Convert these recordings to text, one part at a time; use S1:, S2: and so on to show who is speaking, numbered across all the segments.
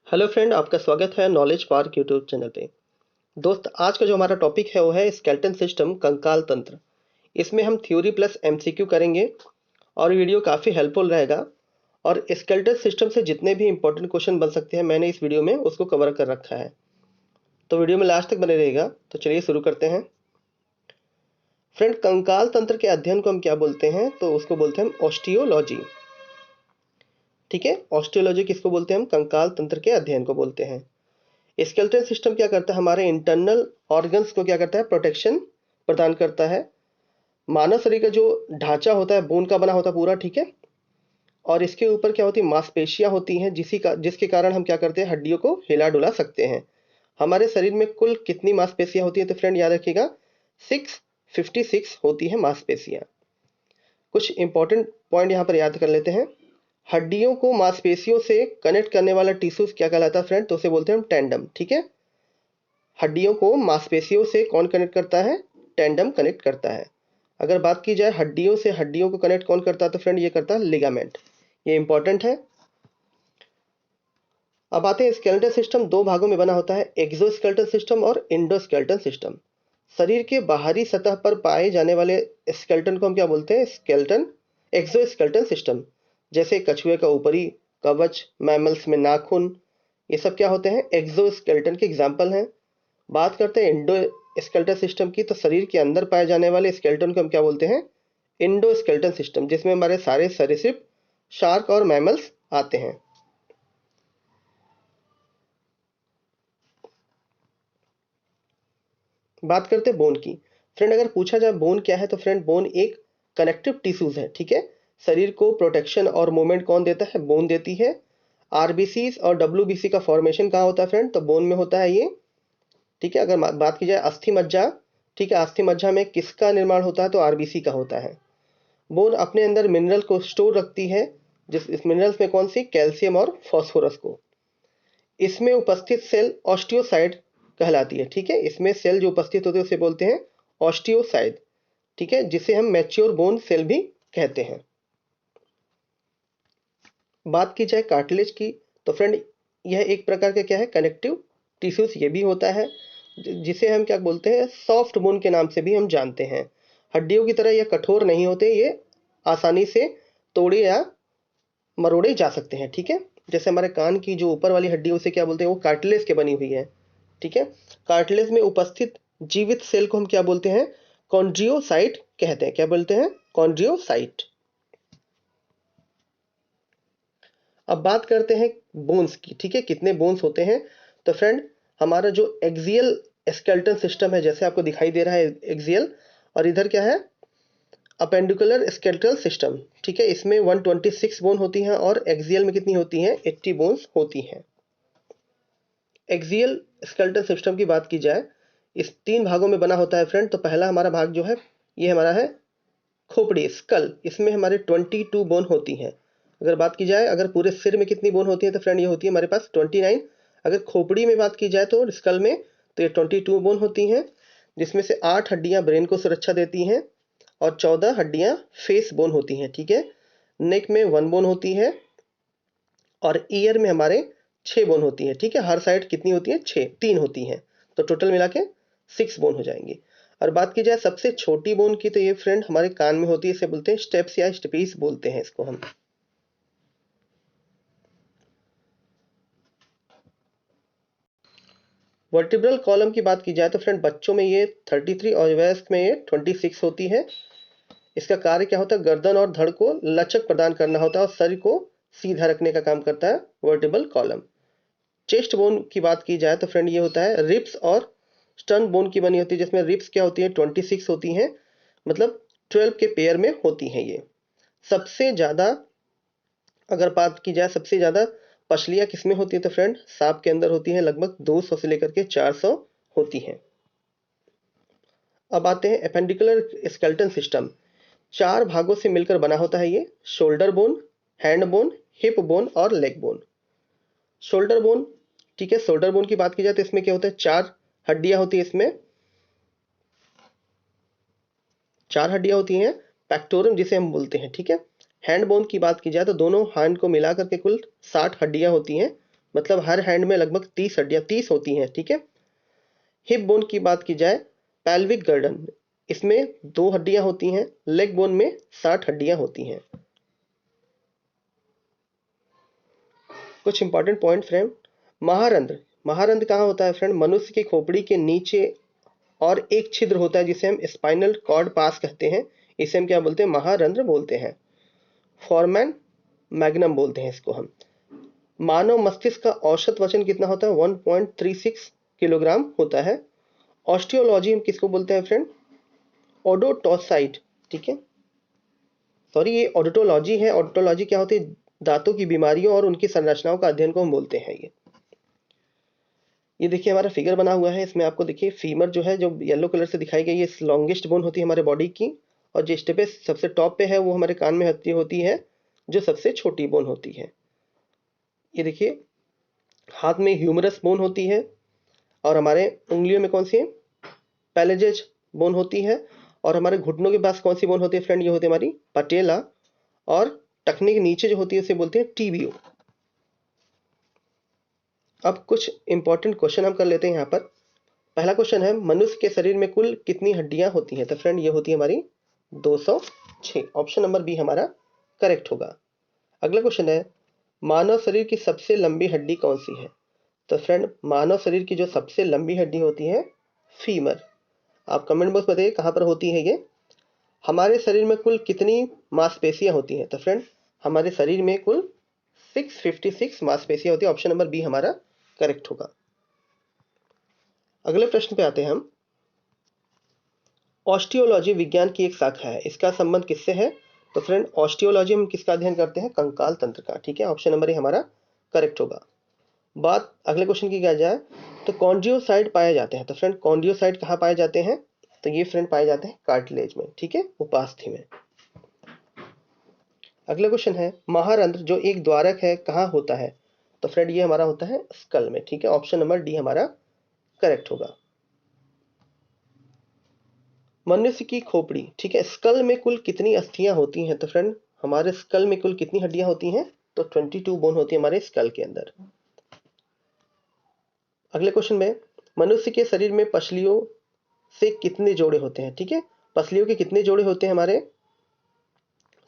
S1: Hello friend, आपका स्वागत है नॉलेज पार्क यूट्यूब चैनल पे। दोस्त, आज का जो हमारा टॉपिक है वो है स्केलेटन सिस्टम, कंकाल तंत्र। इसमें हम थ्योरी प्लस एमसीक्यू करेंगे और वीडियो काफ़ी हेल्पफुल रहेगा। और स्केलेटन सिस्टम से जितने भी इंपॉर्टेंट क्वेश्चन बन सकते हैं मैंने इस वीडियो में उसको कवर कर रखा है, तो वीडियो में लास्ट तक बने रहेगा। तो चलिए शुरू करते हैं। फ्रेंड, कंकाल तंत्र के अध्ययन को हम क्या बोलते हैं? तो उसको बोलते हैं हम ऑस्टियोलॉजी। ठीक है, ऑस्टियोलॉजी किसको बोलते हैं? हम कंकाल तंत्र के अध्ययन को बोलते हैं। स्केलेटन सिस्टम क्या करता है? हमारे इंटरनल ऑर्गन्स को क्या करता है? प्रोटेक्शन प्रदान करता है। मानव शरीर का जो ढांचा होता है बोन का बना होता है पूरा, ठीक है। और इसके ऊपर क्या होती है? मांसपेशियां होती हैं, जिसके कारण हम क्या करते हैं? हड्डियों को हिला डुला सकते हैं। हमारे शरीर में कुल कितनी मांसपेशियां होती हैं? तो फ्रेंड याद रखिएगा, 656 होती है मांसपेशियां। कुछ इंपॉर्टेंट पॉइंट यहाँ पर याद कर लेते हैं। हड्डियों को मांसपेशियों से कनेक्ट करने वाला टिश्यूज क्या कहलाता है फ्रेंड? तो उसे बोलते हैं हम टेंडम। ठीक है, हड्डियों को मांसपेशियों से कौन कनेक्ट करता है? टेंडम कनेक्ट करता है। अगर बात की जाए हड्डियों से हड्डियों को कनेक्ट कौन करता है? तो फ्रेंड ये करता है लिगामेंट। ये इंपॉर्टेंट है। अब आते हैं, स्केलेटन सिस्टम दो भागों में बना होता है, एक्सोस्केलेटन सिस्टम और इंडोस्केलेटन सिस्टम। शरीर के बाहरी सतह पर पाए जाने वाले स्केलेटन को हम क्या बोलते हैं? Skeleton, exoskeleton system. जैसे कछुए का ऊपरी कवच, मैमल्स में नाखून, ये सब क्या होते हैं? एक्सोस्केलेटन के एग्जाम्पल हैं। बात करते हैं इंडो स्केलेटन सिस्टम की, तो शरीर के अंदर पाए जाने वाले स्केलेटन को हम क्या बोलते हैं? इंडो स्केलेटन सिस्टम, जिसमें हमारे सारे सरीसृप, शार्क और मैमल्स आते हैं। बात करते हैं बोन की। फ्रेंड, अगर पूछा जाए बोन क्या है, तो फ्रेंड बोन एक कनेक्टिव टिश्यूज है। ठीक है, शरीर को प्रोटेक्शन और मूवमेंट कौन देता है? बोन देती है। आरबीसी और डब्ल्यूबीसी का फॉर्मेशन कहाँ होता है फ्रेंड? तो बोन में होता है ये। ठीक है, अगर बात की जाए अस्थि मज्जा, ठीक है, अस्थि मज्जा में किसका निर्माण होता है? तो आरबीसी का होता है। बोन अपने अंदर मिनरल को स्टोर रखती है, इस मिनरल्स में कौन सी? कैल्शियम और फास्फोरस को। इसमें उपस्थित सेल ऑस्टियोसाइड कहलाती है। ठीक है, इसमें सेल जो उपस्थित होते हैं उसे बोलते हैं ऑस्टियोसाइड। ठीक है, जिसे हम मैच्योर बोन सेल भी कहते हैं। बात की जाए कार्टिलेज की, तो फ्रेंड यह एक प्रकार का क्या है? कनेक्टिव टिश्यूज ये भी होता है, जिसे हम क्या बोलते हैं? सॉफ्ट बोन के नाम से भी हम जानते हैं। हड्डियों की तरह यह कठोर नहीं होते, ये आसानी से तोड़े या मरोड़े जा सकते हैं। ठीक है, जैसे हमारे कान की जो ऊपर वाली हड्डी है उसे क्या बोलते हैं? वो कार्टिलेज के बनी हुई है। ठीक है, कार्टिलेज में उपस्थित जीवित सेल को हम क्या बोलते हैं? कॉन्ड्रियोसाइट कहते हैं। क्या बोलते हैं? कॉन्ड्रियोसाइट। अब बात करते हैं बोन्स की। ठीक है, कितने बोन्स होते हैं? तो फ्रेंड हमारा जो एक्सियल स्केलेटन सिस्टम है, जैसे आपको दिखाई दे रहा है एक्सियल, और इधर क्या है? Appendicular skeletal system. ठीक है, इसमें 126 बोन होती हैं और एक्सियल में कितनी होती हैं? 80 बोन्स होती हैं। एक्सियल स्केलेटल सिस्टम की बात की जाए, इस तीन भागों में बना होता है फ्रेंड। तो पहला हमारा भाग जो है ये हमारा है खोपड़ी, स्कल। इसमें हमारे 22 बोन होती हैं। अगर बात की जाए अगर पूरे सिर में कितनी बोन होती है, तो फ्रेंड ये होती है हमारे पास 29। अगर खोपड़ी में बात की जाए तो स्कल में, तो ये 22 बोन होती हैं, जिसमें से 8 हड्डियां ब्रेन को सुरक्षा देती हैं और 14 हड्डियां फेस बोन होती हैं। ठीक है, नेक में 1 बोन होती है और ईयर में हमारे 6 बोन होती है। ठीक है, हर साइड कितनी होती है? 6, 3 होती हैं, तो टोटल मिला के 6 बोन हो जाएंगी। और बात की जाए सबसे छोटी बोन की, तो ये फ्रेंड हमारे कान में होती है, इसे बोलते हैं स्टेप्स या स्टेपीस बोलते हैं इसको हम। वर्टिब्रल कॉलम की बात की जाए तो फ्रेंड बच्चों में ये 33 और वयस्क में ये 26 होती है। इसका कार्य क्या होता है? गर्दन और धड़ को लचक प्रदान करना होता है और शरीर को सीधा रखने का काम करता है वर्टिब्रल कॉलम। चेस्ट बोन की बात की जाए तो फ्रेंड ये होता है रिब्स और स्टर्न बोन की बनी होती है, जिसमें रिब्स क्या होती है? 26 होती हैं, मतलब 12 के पेयर में होती हैं ये। सबसे ज़्यादा अगर बात की जाए सबसे ज़्यादा पसलियाँ किसमें होती हैं? तो फ्रेंड सांप के अंदर होती हैं, लगभग 200 से लेकर के 400 होती हैं। अब आते हैं एपेंडिकुलर स्केलेटन सिस्टम। 4 भागों से मिलकर बना होता है ये, shoulder bone, hand bone, hip bone और लेग बोन। शोल्डर बोन, ठीक है, शोल्डर बोन की बात की जाए तो इसमें क्या होता है? 4 हड्डियां होती है इसमें, 4 हड्डियां होती हैं, पैक्टोरम जिसे हम बोलते हैं। ठीक है, हैंड बोन की बात की जाए तो दोनों हैंड को मिला करके कुल 60 हड्डियां होती हैं मतलब हर हैंड में लगभग 30 हड्डियां 30 होती हैं, ठीक है। हिप बोन की बात की जाए, पैल्विक गर्डन, इसमें 2 हड्डियां होती हैं। लेग बोन में 60 हड्डियां होती हैं। कुछ इंपॉर्टेंट पॉइंट फ्रेंड, महारंध्र, महारंध्र कहाँ होता है फ्रेंड? मनुष्य की खोपड़ी के नीचे और एक छिद्र होता है जिसे हम स्पाइनल कॉर्ड पास कहते हैं, इसे हम क्या बोलते हैं? महारंध्र बोलते हैं। फॉरमैन मैग्नम बोलते हैं इसको हम। मानव मस्तिष्क का औसत वजन कितना होता है? 1.36 किलोग्राम होता है। ऑस्टियोलॉजी हम किसको बोलते हैं फ्रेंड? ओडोटोसाइट, ठीक है। सॉरी, ये ऑडिटोलॉजी है। ऑडिटोलॉजी क्या होती है? दांतों की बीमारियों और उनकी संरचनाओं का अध्ययन को हम बोलते हैं। ये देखिए हमारा फिगर बना हुआ है, इसमें आपको देखिए फीमर जो है, जो येलो कलर से दिखाई गई, ये लॉन्गेस्ट बोन होती है हमारे बॉडी की, और जो स्टेप सबसे टॉप पे है वो हमारे कान में होती है, जो सबसे छोटी बोन होती है। ये देखिए हाथ में ह्यूमरस बोन होती है, और हमारे उंगलियों में कौन सी है? पैलेजेज बोन होती है। और हमारे घुटनों के पास कौन सी बोन होती है फ्रेंड? ये होती है हमारी पटेला, और टखने के नीचे जो होती है उसे बोलते हैं टीबियो। अब कुछ इंपॉर्टेंट क्वेश्चन हम कर लेते हैं यहाँ पर। पहला क्वेश्चन है, मनुष्य के शरीर में कुल कितनी हड्डियां होती हैं? तो फ्रेंड ये होती है हमारी 206। ऑप्शन नंबर बी हमारा करेक्ट होगा। अगला क्वेश्चन है, मानव शरीर की सबसे लंबी हड्डी कौन सी है? तो फ्रेंड मानव शरीर की जो सबसे लंबी हड्डी होती है, फीमर। आप कमेंट बॉक्स में बताइए कहाँ पर होती है ये। हमारे शरीर में कुल कितनी मांसपेशियां होती हैं? तो फ्रेंड हमारे शरीर में कुल 656 मांसपेशियां होती है। ऑप्शन नंबर बी हमारा करेक्ट होगा। अगले प्रश्न पे आते हैं हम। ऑस्टियोलॉजी विज्ञान की एक शाखा है, इसका संबंध किससे है? तो फ्रेंड ऑस्टियोलॉजी में किसका अध्ययन करते हैं? कंकाल तंत्र का, ठीक है। ऑप्शन नंबर ए हमारा करेक्ट होगा। बात अगले क्वेश्चन की किया जाए तो कॉन्ड्रियोसाइट पाए जाते हैं। तो फ्रेंड कॉन्ड्रियोसाइट कहाँ पाए जाते हैं? तो ये फ्रेंड पाए जाते हैं कार्टिलेज में, ठीक है, उपास्थि में। अगला क्वेश्चन है, महारंध्र जो एक द्वारक है कहाँ होता है? तो फ्रेंड ये हमारा होता है स्कल में, ठीक है। ऑप्शन नंबर डी हमारा करेक्ट होगा। मनुष्य की खोपड़ी, ठीक है, स्कल में कुल कितनी अस्थियां होती हैं? तो फ्रेंड हमारे स्कल में कुल कितनी हड्डियां होती हैं? तो 22 बोन होती है हमारे स्कल के अंदर। अगले क्वेश्चन में, मनुष्य के शरीर में पसलियों से कितने जोड़े होते हैं? ठीक है, पसलियों के कितने जोड़े होते हैं हमारे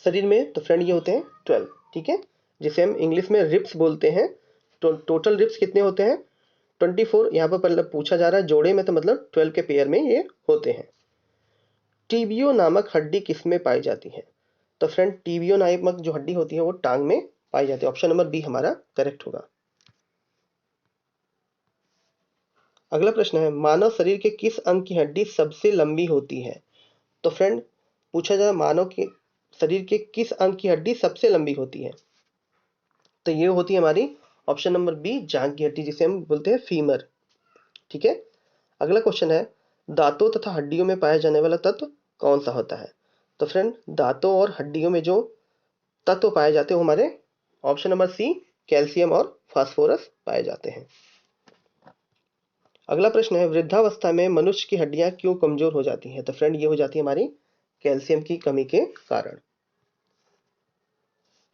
S1: शरीर में? तो फ्रेंड ये होते हैं 12, ठीक है, जिसे हम इंग्लिश में रिब्स बोलते हैं। टोटल रिब्स कितने होते हैं? 24 यहाँ पर मतलब पूछा जा रहा है जोड़े में, तो मतलब 12 के पेयर में ये होते हैं। टीबियो नामक हड्डी किस में पाई जाती है? तो फ्रेंड टीबियो नामक जो हड्डी होती है वो टांग में पाई जाती है। ऑप्शन नंबर बी हमारा करेक्ट होगा। अगला प्रश्न है, मानव शरीर के किस अंग की हड्डी सबसे लंबी होती है? तो फ्रेंड पूछा जाए मानव के शरीर के किस अंग की हड्डी सबसे लंबी होती है? तो ये होती है हमारी ऑप्शन नंबर बी, जांघ की हड्डी, जिसे हम बोलते हैं फीमर, ठीक है। अगला क्वेश्चन है, दांतों तथा हड्डियों में पाया जाने वाला तत्व कौन सा होता है? तो फ्रेंड दांतों और हड्डियों में जो तत्व पाए जाते हैं वो हमारे ऑप्शन नंबर सी, कैल्शियम और फास्फोरस पाए जाते हैं। अगला प्रश्न है, वृद्धावस्था में मनुष्य की हड्डियां क्यों कमजोर हो जाती हैं? तो फ्रेंड ये हो जाती है हमारी कैल्शियम की कमी के कारण।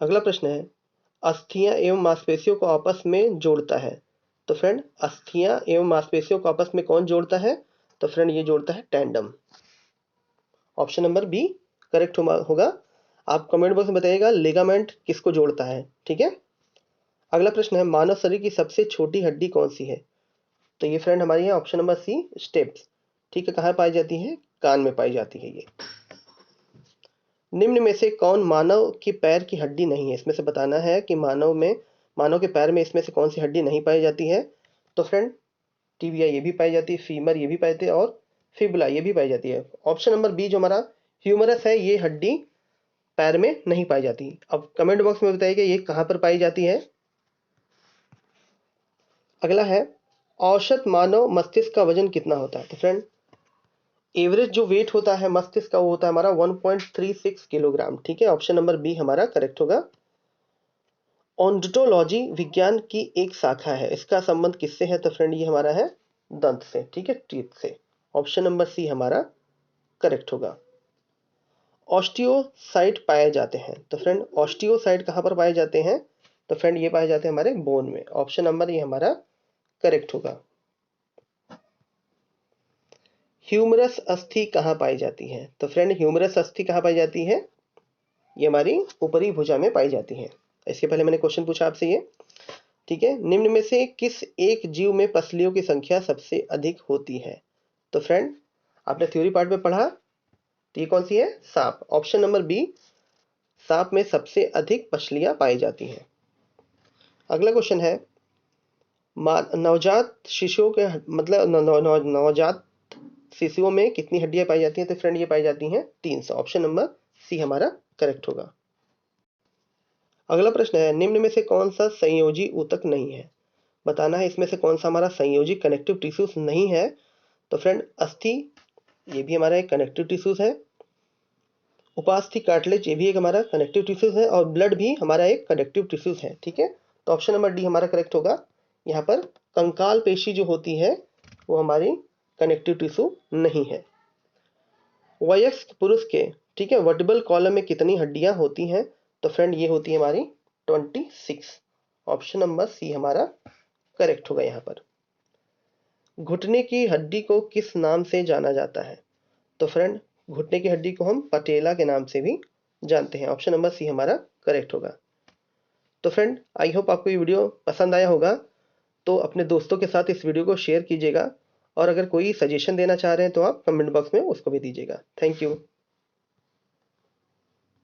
S1: अगला प्रश्न है, अस्थियां एवं मांसपेशियों को आपस में जोड़ता है। तो फ्रेंड अस्थियां एवं मांसपेशियों को आपस में कौन जोड़ता है? तो फ्रेंड ये जोड़ता है tandem. Option number B correct होगा। आप कमेंट बॉक्स में बताइएगा लिगामेंट किसको जोड़ता है, ठीक है। अगला प्रश्न है, मानव शरीर की सबसे छोटी हड्डी कौन सी है? तो ये फ्रेंड हमारी है ऑप्शन नंबर सी, स्टेप्स, ठीक है। कहाँ पाई जाती है? कान में पाई जाती है ये। निम्न में से कौन मानव की पैर की हड्डी नहीं है? इसमें से बताना है कि मानव के पैर में इसमें से कौन सी हड्डी नहीं पाई जाती है? तो फ्रेंड टिबिया ये भी पाई जाती है, फीमर ये भी पाई जाती है, और फिबुला ये भी पाई जाती है। ऑप्शन नंबर बी जो हमारा ह्यूमरस है, ये हड्डी पैर में नहीं पाई जाती। अब कमेंट बॉक्स में बताइए ये कहाँ पर पाई जाती है। अगला है, औसत मानव मस्तिष्क का वजन कितना होता है? तो फ्रेंड एवरेज जो वेट होता है मस्तिष्क का वो होता है हमारा 1.36 किलोग्राम, ठीक है। ऑप्शन नंबर बी हमारा करेक्ट होगा। ओंटोलॉजी विज्ञान की एक शाखा है, इसका संबंध किससे है? तो फ्रेंड ये हमारा है दंत से, ठीक है, टीथ से। ऑप्शन नंबर सी हमारा करेक्ट होगा। ऑस्टियोसाइट पाए जाते हैं। तो फ्रेंड ऑस्टियोसाइट कहाँ पर पाए जाते हैं? तो फ्रेंड ये पाए जाते हैं हमारे बोन में। ऑप्शन नंबर ये हमारा करेक्ट होगा। ह्यूमरस अस्थि कहाँ पाई जाती है? तो फ्रेंड ह्यूमरस अस्थि कहाँ पाई जाती है? ये हमारी ऊपरी भुजा में पाई जाती है। इसके पहले मैंने क्वेश्चन पूछा आपसे ये, ठीक है। निम्न में से किस एक जीव में पसलियों की संख्या सबसे अधिक होती है? तो फ्रेंड आपने थ्योरी पार्ट में पढ़ा, तो ये कौन सी है? सांप। ऑप्शन नंबर बी, सांप में सबसे अधिक पसलियां पाई जाती हैं। अगला क्वेश्चन है, नवजात शिशुओं के मतलब नवजात शिशुओं में कितनी हड्डियां पाई जाती हैं? तो फ्रेंड ये पाई जाती हैं 300। ऑप्शन नंबर सी हमारा करेक्ट होगा। अगला प्रश्न है, निम्न में से कौन सा संयोजी ऊतक नहीं है? बताना है इसमें से कौन सा हमारा संयोजी कनेक्टिव टिश्यूज नहीं है। तो फ्रेंड अस्थि ये भी हमारा एक कनेक्टिव टिश्यूज है, उपास्थि कार्टिलेज ये भी एक हमारा कनेक्टिव टिश्यूज है, और ब्लड भी हमारा एक कनेक्टिव टिश्यूज है, ठीक है। तो ऑप्शन नंबर डी हमारा करेक्ट होगा। यहाँ पर कंकाल पेशी जो होती है वो हमारी कनेक्टिव टिश्यू नहीं है। वयस्क पुरुष के, ठीक है, वर्टिबल कॉलम में कितनी हड्डियां होती हैं? तो फ्रेंड ये होती है हमारी 26। ऑप्शन नंबर सी हमारा करेक्ट होगा। यहाँ पर घुटने की हड्डी को किस नाम से जाना जाता है? तो फ्रेंड घुटने की हड्डी को हम पटेला के नाम से भी जानते हैं। ऑप्शन नंबर सी हमारा करेक्ट होगा। तो फ्रेंड आई होप आपको ये वीडियो पसंद आया होगा, तो अपने दोस्तों के साथ इस वीडियो को शेयर कीजिएगा, और अगर कोई सजेशन देना चाह रहे हैं तो आप कमेंट बॉक्स में उसको भी दीजिएगा। Thank you.